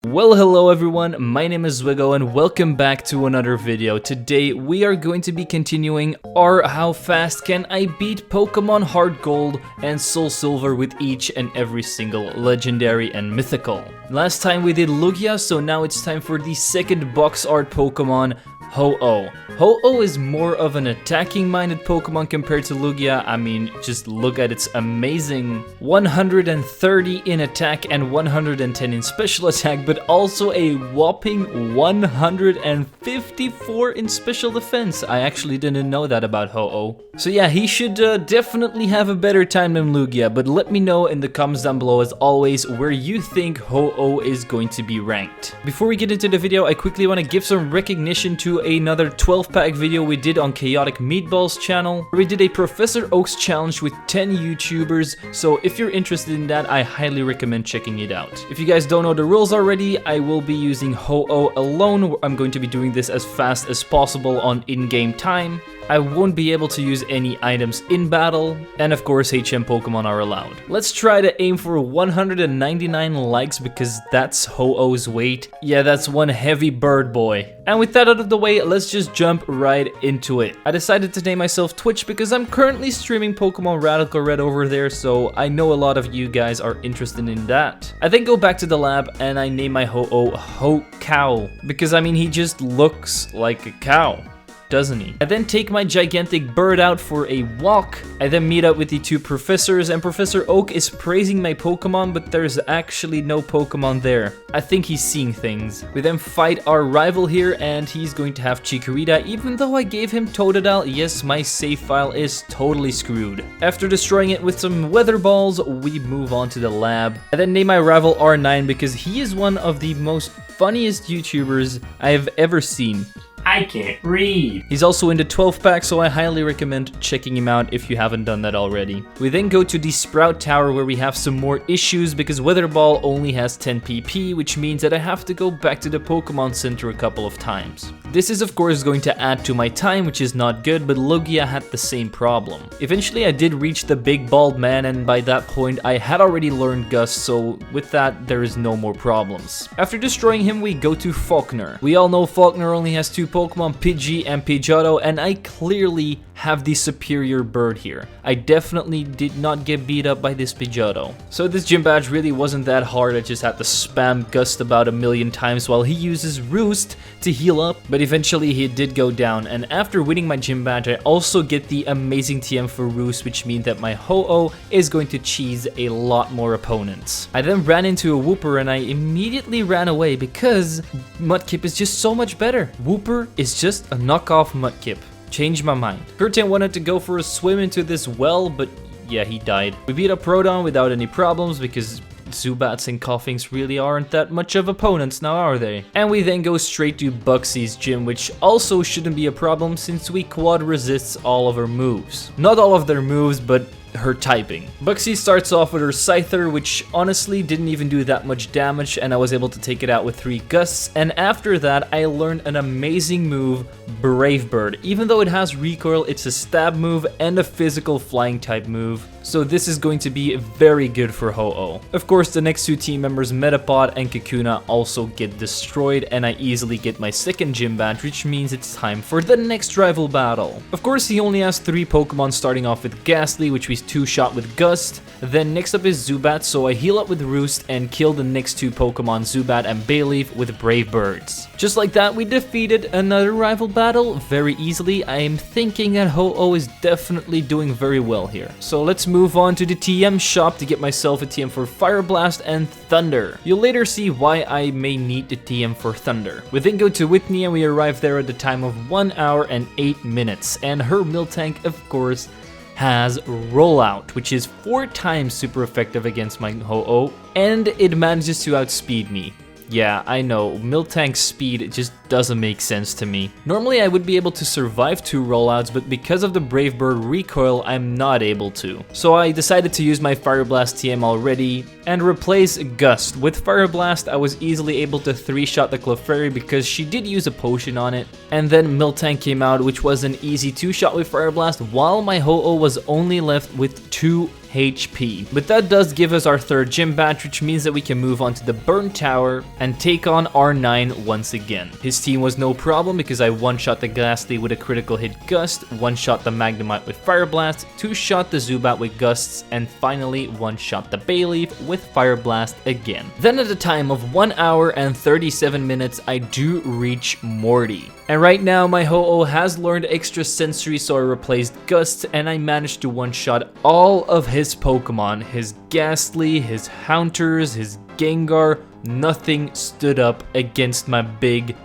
Well, hello everyone, my name is Zwiggojr and welcome back to another video. Today we are going to be continuing our How Fast Can I Beat Pokemon Heartgold and Soulsilver with each and every single legendary and mythical. Last time we did Lugia, so now it's time for the second box art Pokemon, Ho-Oh. Ho-Oh is more of an attacking-minded Pokemon compared to Lugia. I mean, just look at its amazing 130 in attack and 110 in special attack, but also a whopping 154 in special defense. I actually didn't know that about Ho-Oh. So yeah, he should definitely have a better time than Lugia, but let me know in the comments down below as always where you think Ho-Oh is going to be ranked. Before we get into the video, I quickly want to give some recognition to another 12-pack video we did on Chaotic Meatballs channel, where we did a Professor Oak's challenge with 10 YouTubers, so if you're interested in that, I highly recommend checking it out. If you guys don't know the rules already, I will be using Ho-Oh alone. I'm going to be doing this as fast as possible on in-game time. I won't be able to use any items in battle, and of course HM Pokemon are allowed. Let's try to aim for 199 likes because that's Ho-Oh's weight. Yeah, that's one heavy bird boy. And with that out of the way, let's just jump right into it. I decided to name myself Twitch because I'm currently streaming Pokemon Radical Red over there, so I know a lot of you guys are interested in that. I then go back to the lab and I name my Ho-Oh Ho-Cow because I mean he just looks like a cow, doesn't he? I then take my gigantic bird out for a walk. I then meet up with the two professors and Professor Oak is praising my Pokemon, but there's actually no Pokemon there. I think he's seeing things. We then fight our rival here and he's going to have Chikorita even though I gave him Totodile. Yes, my save file is totally screwed. After destroying it with some weather balls, we move on to the lab. I then name my rival R9 because he is one of the most funniest YouTubers I have ever seen. I can't read. He's also in the 12 pack, so I highly recommend checking him out if you haven't done that already. We then go to the Sprout Tower where we have some more issues because Weather Ball only has 10 PP, which means that I have to go back to the Pokemon Center a couple of times. This is of course going to add to my time, which is not good, but Lugia had the same problem. Eventually I did reach the big bald man and by that point I had already learned Gust, so with that there is no more problems. After destroying him we go to Faulkner. We all know Faulkner only has two Pokemon, Pidgey and Pidgeotto, and I clearly have the superior bird here. I definitely did not get beat up by this Pidgeotto. So this gym badge really wasn't that hard, I just had to spam Gust about a million times while he uses Roost to heal up, but eventually he did go down, and after winning my gym badge I also get the amazing TM for Roost, which means that my Ho-Oh is going to cheese a lot more opponents. I then ran into a Wooper and I immediately ran away because Mudkip is just so much better. Wooper is just a knockoff Mudkip. Changed my mind. Curtin wanted to go for a swim into this well, but yeah, he died. We beat up Proton without any problems because Zubats and Koffings really aren't that much of opponents now, are they? And we then go straight to Buxie's gym, which also shouldn't be a problem since we quad resists all of her moves. Not all of their moves, but her typing. Buxie starts off with her Scyther, which honestly didn't even do that much damage, and I was able to take it out with 3 Gusts, and after that I learned an amazing move, Brave Bird. Even though it has recoil, it's a stab move and a physical flying type move, so this is going to be very good for Ho-Oh. Of course, the next two team members, Metapod and Kakuna, also get destroyed, and I easily get my second gym badge, which means it's time for the next rival battle. Of course, he only has 3 Pokemon, starting off with Ghastly, which we 2-shot with Gust. Then next up is Zubat, so I heal up with Roost and kill the next 2 Pokemon, Zubat and Bayleaf, with Brave Birds. Just like that, we defeated another rival battle very easily. I am thinking that Ho-Oh is definitely doing very well here. So let's move on to the TM shop to get myself a TM for Fire Blast and Thunder. You'll later see why I may need the TM for Thunder. We then go to Whitney and we arrive there at the time of 1 hour and 8 minutes. And her Miltank, of course, has Rollout, which is 4 times super effective against my Ho-Oh, and it manages to outspeed me. Yeah, I know, Miltank's speed just doesn't make sense to me. Normally I would be able to survive 2 rollouts, but because of the Brave Bird recoil, I'm not able to. So I decided to use my Fire Blast TM already and replace Gust. With Fire Blast, I was easily able to 3-shot the Clefairy because she did use a potion on it. And then Miltank came out, which was an easy 2-shot with Fire Blast, while my Ho-Oh was only left with 2 HP. But that does give us our 3rd gym badge, which means that we can move on to the Burn Tower and take on R9 once again. His team was no problem because I one-shot the Ghastly with a critical hit gust, one-shot the Magnemite with Fire Blast, two-shot the Zubat with gusts, and finally one-shot the Bayleaf with Fire Blast again. Then at a time of 1 hour and 37 minutes, I do reach Morty. And right now my Ho-Oh has learned extra sensory, so I replaced Gust and I managed to one-shot all of his Pokemon. His Ghastly, his Haunters, his Gengar, nothing stood up against my big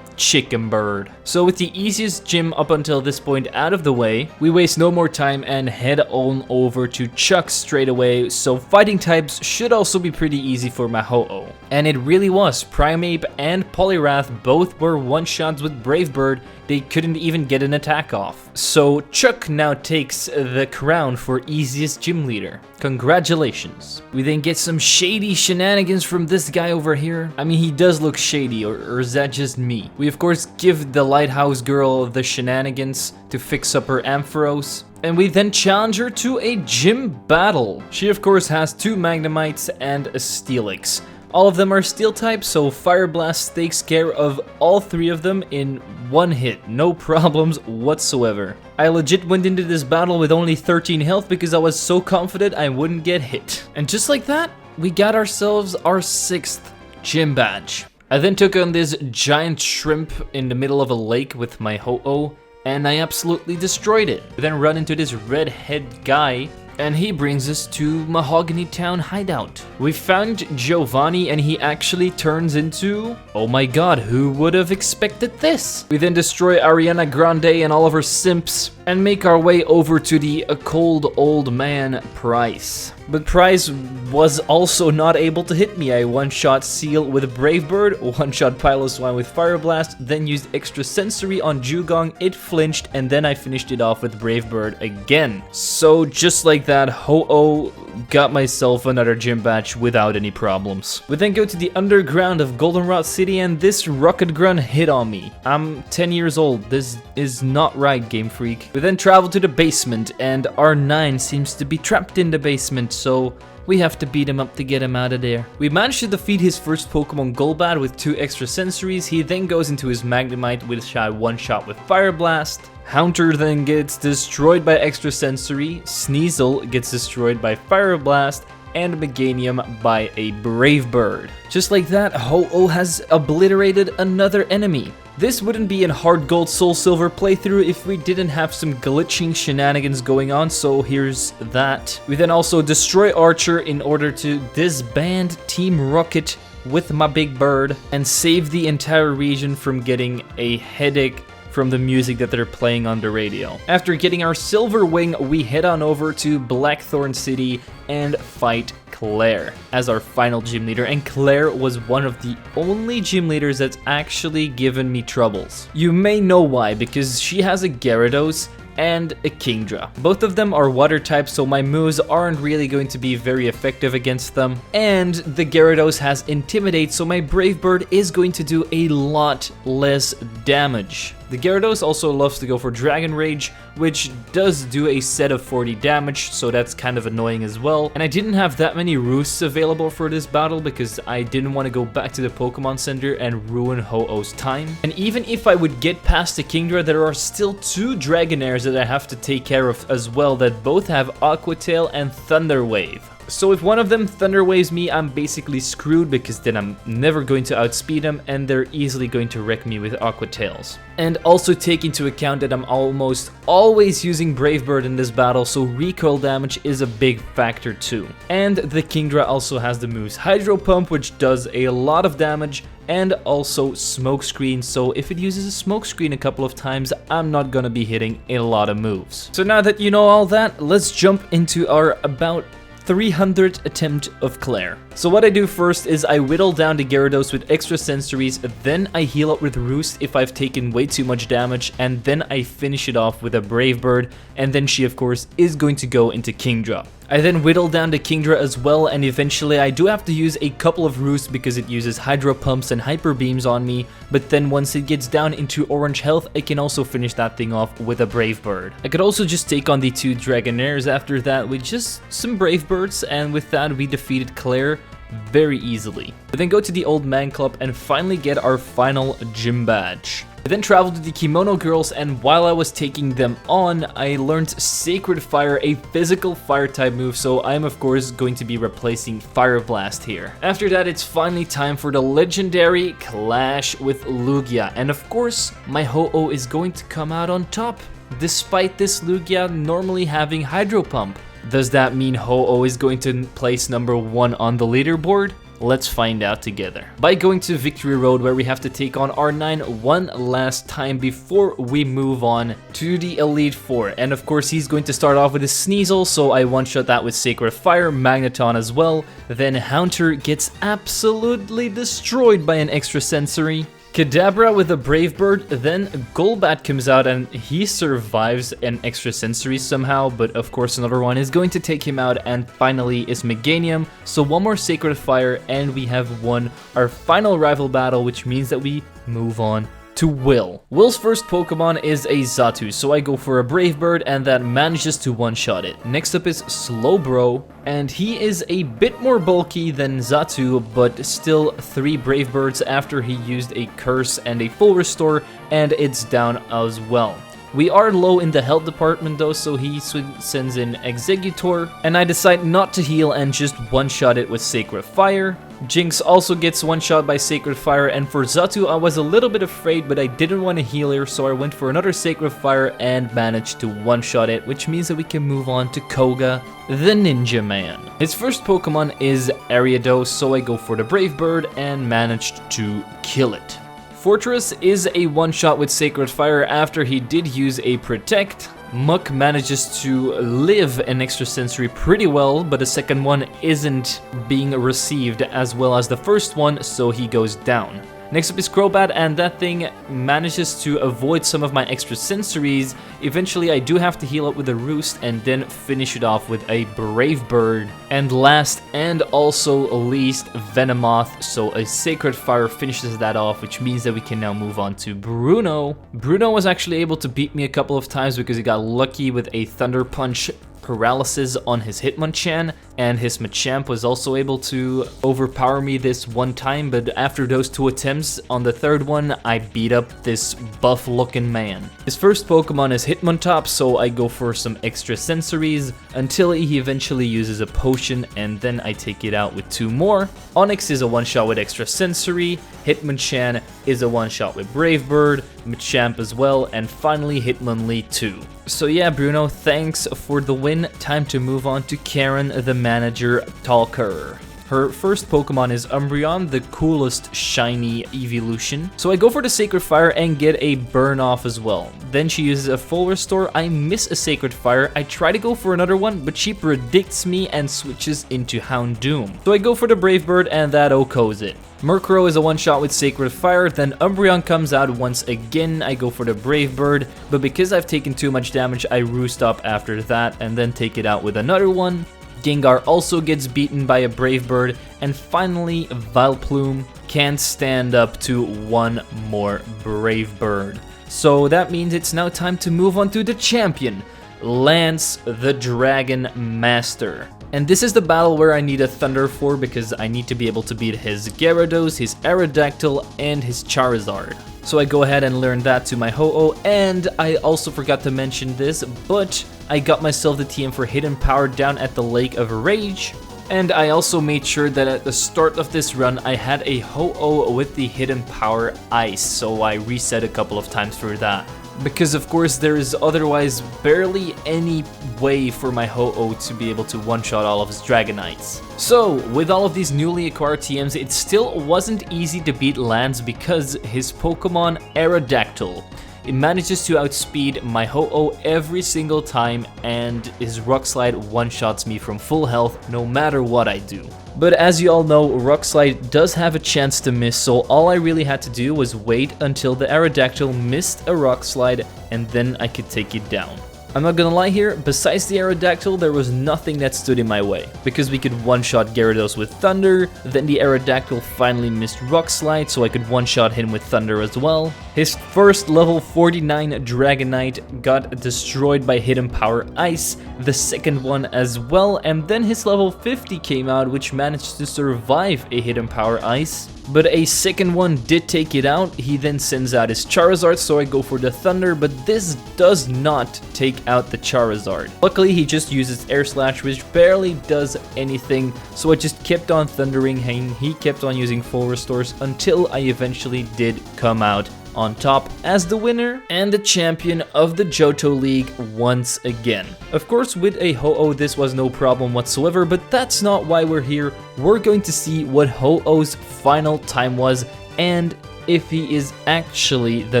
chicken bird. So with the easiest gym up until this point out of the way, we waste no more time and head on over to Chuck straight away, so fighting types should also be pretty easy for my Ho-Oh. And it really was. Primeape and Poliwrath both were one-shots with Brave Bird. They couldn't even get an attack off. So Chuck now takes the crown for easiest gym leader. Congratulations. We then get some shady shenanigans from this guy over here. I mean, he does look shady, or is that just me? We of course give the lighthouse girl the shenanigans to fix up her Ampharos. And we then challenge her to a gym battle. She of course has 2 Magnemites and a Steelix. All of them are Steel type, so Fire Blast takes care of all 3 of them in 1 hit. No problems whatsoever. I legit went into this battle with only 13 health because I was so confident I wouldn't get hit. And just like that, we got ourselves our 6th gym badge. I then took on this giant shrimp in the middle of a lake with my Ho-Oh, and I absolutely destroyed it. We then run into this redhead guy, and he brings us to Mahogany Town hideout. We found Giovanni and he actually turns into... oh my god, who would have expected this? We then destroy Ariana Grande and all of her simps and make our way over to the cold old man Price. But Price was also not able to hit me. I one-shot Seal with a Brave Bird, one-shot Piloswine with Fire Blast, then used extra sensory on Jugong, it flinched, and then I finished it off with Brave Bird again. So just like that, Ho-Oh got myself another gym badge without any problems. We then go to the underground of Goldenrod City and this Rocket Grunt hit on me. I'm 10 years old, this is not right, Game Freak. We then travel to the basement and R9 seems to be trapped in the basement, so we have to beat him up to get him out of there. We managed to defeat his first Pokemon Golbat with 2 extra sensories. He then goes into his Magnemite which I one-shot with Fire Blast. Haunter then gets destroyed by extra sensory. Sneasel gets destroyed by Fire Blast. And Meganium by a Brave Bird. Just like that, Ho-Oh has obliterated another enemy. This wouldn't be a Heartgold Soulsilver playthrough if we didn't have some glitching shenanigans going on, so here's that. We then also destroy Archer in order to disband Team Rocket with my Big Bird and save the entire region from getting a headache from the music that they're playing on the radio. After getting our Silver Wing, we head on over to Blackthorn City and fight Claire as our final gym leader, and Claire was one of the only gym leaders that's actually given me troubles. You may know why, because she has a Gyarados and a Kingdra. Both of them are water types, so my moves aren't really going to be very effective against them. And the Gyarados has Intimidate, so my Brave Bird is going to do a lot less damage. The Gyarados also loves to go for Dragon Rage, which does do a set of 40 damage, so that's kind of annoying as well. And I didn't have that many roosts available for this battle because I didn't want to go back to the Pokemon Center and ruin Ho-Oh's time. And even if I would get past the Kingdra, there are still 2 Dragonairs that I have to take care of as well that both have Aqua Tail and Thunder Wave. So if one of them Thunder Waves me, I'm basically screwed because then I'm never going to outspeed them and they're easily going to wreck me with Aqua Tails. And also take into account that I'm almost always using Brave Bird in this battle, so recoil damage is a big factor too. And the Kingdra also has the moves Hydro Pump, which does a lot of damage, and also Smoke Screen, so if it uses a Smoke Screen a couple of times, I'm not gonna be hitting a lot of moves. So now that you know all that, let's jump into our about 300th attempt of Claire. So what I do first is I whittle down the Gyarados with extra sensories, then I heal up with Roost if I've taken way too much damage, and then I finish it off with a Brave Bird, and then she of course is going to go into Kingdra. I then whittle down the Kingdra as well, and eventually I do have to use a couple of roosts because it uses Hydro Pumps and Hyper Beams on me, but then once it gets down into orange health, I can also finish that thing off with a Brave Bird. I could also just take on the 2 Dragonairs after that with just some Brave Birds, and with that we defeated Claire very easily. We then go to the Old Man Club and finally get our final gym badge. I then traveled to the Kimono Girls, and while I was taking them on, I learned Sacred Fire, a physical fire type move, so I'm of course going to be replacing Fire Blast here. After that, it's finally time for the legendary clash with Lugia, and of course, my Ho-Oh is going to come out on top, despite this Lugia normally having Hydro Pump. Does that mean Ho-Oh is going to place number 1 on the leaderboard? Let's find out together. By going to Victory Road, where we have to take on R9 one last time before we move on to the Elite Four. And of course, he's going to start off with a Sneasel, so I one-shot that with Sacred Fire, Magneton as well. Then Haunter gets absolutely destroyed by an Extrasensory. Kadabra with a Brave Bird, then Golbat comes out and he survives an Extrasensory somehow, but of course another one is going to take him out, and finally is Meganium, so one more Sacred Fire and we have won our final rival battle, which means that we move on to Will. Will's first Pokemon is a Xatu, so I go for a Brave Bird and that manages to one-shot it. Next up is Slowbro, and he is a bit more bulky than Xatu, but still 3 Brave Birds after he used a Curse and a Full Restore, and it's down as well. We are low in the health department though, so he sends in Exeggutor, and I decide not to heal and just one-shot it with Sacred Fire. Jinx also gets one-shot by Sacred Fire, and for Xatu I was a little bit afraid, but I didn't want to heal her, so I went for another Sacred Fire and managed to one-shot it, which means that we can move on to Koga, the Ninja Man. His first Pokemon is Ariados, so I go for the Brave Bird and managed to kill it. Fortress is a one-shot with Sacred Fire after he did use a Protect. Muck manages to live an Extrasensory pretty well, but the second one isn't being received as well as the first one, so he goes down. Next up is Crobat, and that thing manages to avoid some of my Extrasensories. Eventually I do have to heal up with a Roost and then finish it off with a Brave Bird. And last and also least, Venomoth, so a Sacred Fire finishes that off, which means that we can now move on to Bruno. Bruno was actually able to beat me a couple of times because he got lucky with a Thunder Punch paralysis on his Hitmonchan, and his Machamp was also able to overpower me this one time, but after those 2 attempts, on the third one, I beat up this buff looking man. His first Pokemon is Hitmontop, so I go for some Extrasensories until he eventually uses a potion, and then I take it out with 2 more. Onix is a one-shot with Extrasensory, Hitmonchan is a one-shot with Brave Bird, Machamp as well, and finally Hitmonlee too. So yeah, Bruno, thanks for the win. Time to move on to Karen, the manager talker. Her first Pokemon is Umbreon, the coolest shiny evolution. So I go for the Sacred Fire and get a burn off as well. Then she uses a Full Restore, I miss a Sacred Fire, I try to go for another one, but she predicts me and switches into Houndoom. So I go for the Brave Bird and that OHKOs it. Murkrow is a one-shot with Sacred Fire, then Umbreon comes out once again, I go for the Brave Bird, but because I've taken too much damage, I roost up after that and then take it out with another one. Gengar also gets beaten by a Brave Bird, and finally Vileplume can't stand up to one more Brave Bird. So that means it's now time to move on to the champion, Lance the Dragon Master. And this is the battle where I need a Thunder for because I need to be able to beat his Gyarados, his Aerodactyl, and his Charizard. So I go ahead and learn that to my Ho-Oh, and I also forgot to mention this, but I got myself the TM for Hidden Power down at the Lake of Rage. And I also made sure that at the start of this run, I had a Ho-Oh with the Hidden Power Ice, so I reset a couple of times for that. Because of course there is otherwise barely any way for my Ho-Oh to be able to one-shot all of his Dragonites. So, with all of these newly acquired TMs, it still wasn't easy to beat Lance because his Pokemon Aerodactyl, it manages to outspeed my Ho-Oh every single time, and his Rock Slide one-shots me from full health no matter what I do. But as you all know, Rock Slide does have a chance to miss, so all I really had to do was wait until the Aerodactyl missed a Rock Slide, and then I could take it down. I'm not gonna lie here, besides the Aerodactyl, there was nothing that stood in my way. Because we could one-shot Gyarados with Thunder, then the Aerodactyl finally missed Rock Slide, so I could one-shot him with Thunder as well. His first level 49 Dragonite got destroyed by Hidden Power Ice, the second one as well, and then his level 50 came out, which managed to survive a Hidden Power Ice. But a second one did take it out. He then sends out his Charizard, so I go for the Thunder, but this does not take out the Charizard. Luckily, he just uses Air Slash, which barely does anything, so I just kept on thundering him. He kept on using full restores until I eventually did come out on top as the winner and the champion of the Johto League once again. Of course, with a Ho-Oh this was no problem whatsoever, but that's not why we're here. We're going to see what Ho-Oh's final time was and if he is actually the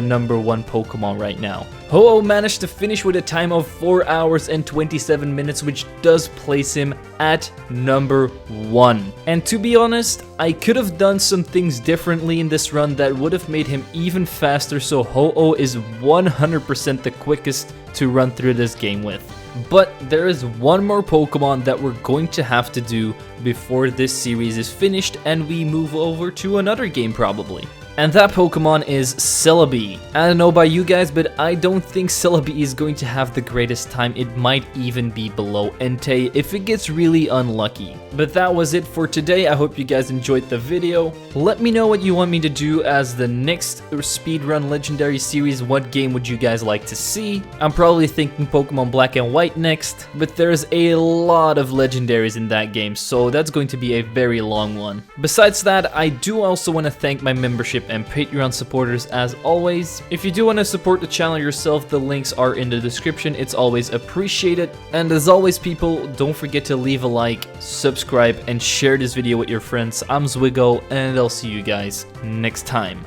#1 Pokemon right now. Ho-Oh managed to finish with a time of 4 hours and 27 minutes, which does place him at #1. And to be honest, I could have done some things differently in this run that would have made him even faster, so Ho-Oh is 100% the quickest to run through this game with. But there is one more Pokemon that we're going to have to do before this series is finished and we move over to another game probably. And that Pokemon is Celebi. I don't know about you guys, but I don't think Celebi is going to have the greatest time. It might even be below Entei if it gets really unlucky. But that was it for today. I hope you guys enjoyed the video. Let me know what you want me to do as the next Speedrun Legendary series. What game would you guys like to see? I'm probably thinking Pokemon Black and White next, but there's a lot of Legendaries in that game, so that's going to be a very long one. Besides that, I do also want to thank my membership and Patreon supporters as always. If you do want to support the channel yourself, the links are in the description. It's always appreciated. And as always, people, don't forget to leave a like, subscribe, and share this video with your friends. I'm zwiggojr, and I'll see you guys next time.